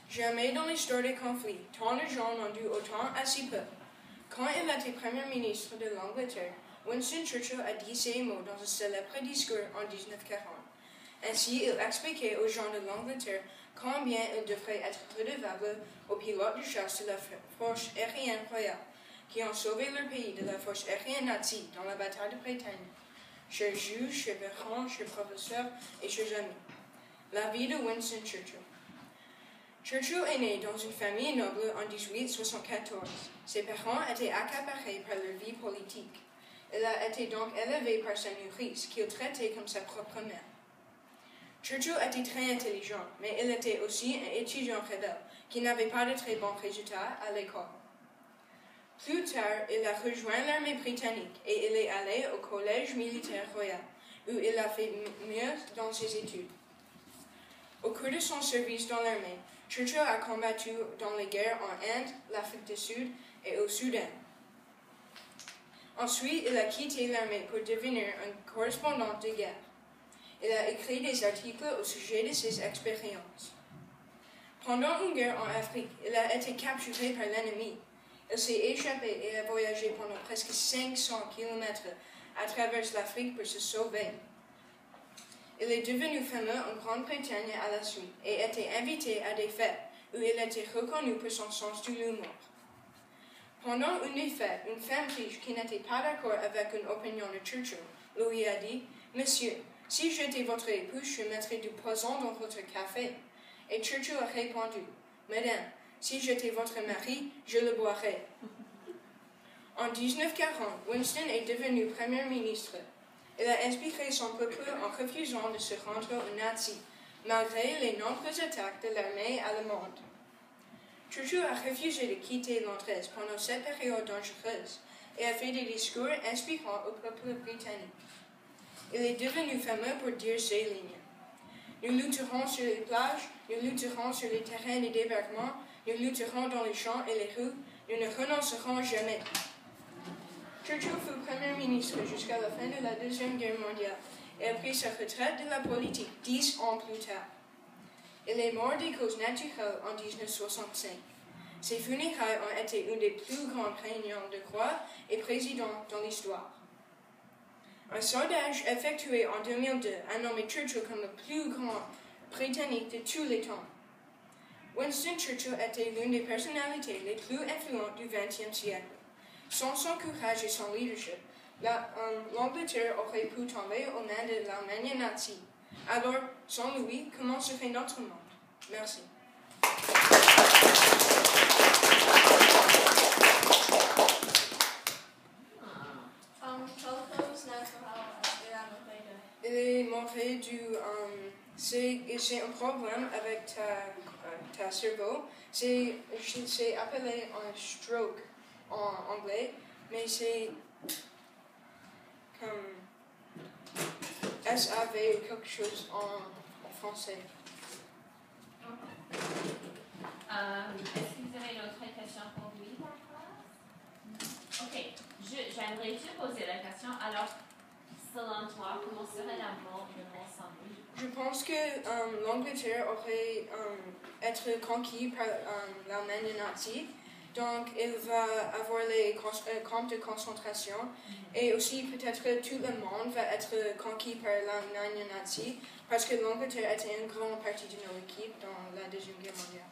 Jamais dans l'histoire des conflits, tant de gens n'ont dû autant à si peu. Quand il était Premier ministre de l'Angleterre, Winston Churchill a dit ces mots dans un célèbre discours en 1940. Ainsi, il expliquait aux gens de l'Angleterre combien ils devraient être redevables aux pilotes de chasse de la force aérienne royale, qui ont sauvé leur pays de la force aérienne nazie dans la bataille de Bretagne. Chers juges, chers parents, chers professeurs et chers amis, la vie de Winston Churchill. Churchill est né dans une famille noble en 1874. Ses parents étaient accaparés par leur vie politique. Il a été donc élevé par sa nourrice, qu'il traitait comme sa propre mère. Churchill était très intelligent, mais il était aussi un étudiant rebelle, qui n'avait pas de très bons résultats à l'école. Plus tard, il a rejoint l'armée britannique et il est allé au Collège militaire royal, où il a fait mieux dans ses études. Au cours de son service dans l'armée, Churchill a combattu dans les guerres en Inde, l'Afrique du Sud et au Soudan. Ensuite, il a quitté l'armée pour devenir un correspondant de guerre. Il a écrit des articles au sujet de ses expériences. Pendant une guerre en Afrique, il a été capturé par l'ennemi. Il s'est échappé et a voyagé pendant presque 500 km à travers l'Afrique pour se sauver. Il est devenu fameux en Grande-Bretagne à la suite et était invité à des fêtes où il était reconnu pour son sens de l'humour. Pendant une des fêtes, une femme riche qui n'était pas d'accord avec une opinion de Churchill lui a dit « Monsieur, si j'étais votre époux, je mettrais du poison dans votre café. » Et Churchill a répondu « Madame, si j'étais votre mari, je le boirais. » En 1940, Winston est devenu Premier ministre. Il a inspiré son peuple en refusant de se rendre aux nazis, malgré les nombreuses attaques de l'armée allemande. Churchill a refusé de quitter Londres pendant cette période dangereuse et a fait des discours inspirants au peuple britannique. Il est devenu fameux pour dire ces lignes. Nous lutterons sur les plages, nous lutterons sur les terrains de débarquement, nous lutterons dans les champs et les rues, nous ne renoncerons jamais. Churchill fut Premier ministre jusqu'à la fin de la Deuxième Guerre mondiale et a pris sa retraite de la politique 10 ans plus tard. Il est mort des causes naturelles en 1965. Ses funérailles ont été une des plus grandes réunions de croix et présidents dans l'histoire. Un sondage effectué en 2002 a nommé Churchill comme le plus grand Britannique de tous les temps. Winston Churchill était l'une des personnalités les plus influentes du XXe siècle. Sans son courage et son leadership, l'Angleterre aurait pu tomber aux mains de l'Allemagne nazie. Alors, sans lui, comment serait notre monde? Merci. Il est mort c'est un problème avec ta cerveau. C'est appelé un stroke en anglais, mais c'est comme SAV ou quelque chose en français. Est-ce que vous avez une autre question pour lui, d'accord? Ok, j'aimerais te poser la question. Alors, selon toi, comment serait la mort de l'ensemble? Je pense que l'Angleterre aurait être conquis par l'Allemagne nazie. Donc, il va avoir les camps de concentration et aussi peut-être tout le monde va être conquis par l'Allemagne nazie parce que l'Angleterre était une grande partie de nos équipes dans la Deuxième Guerre mondiale.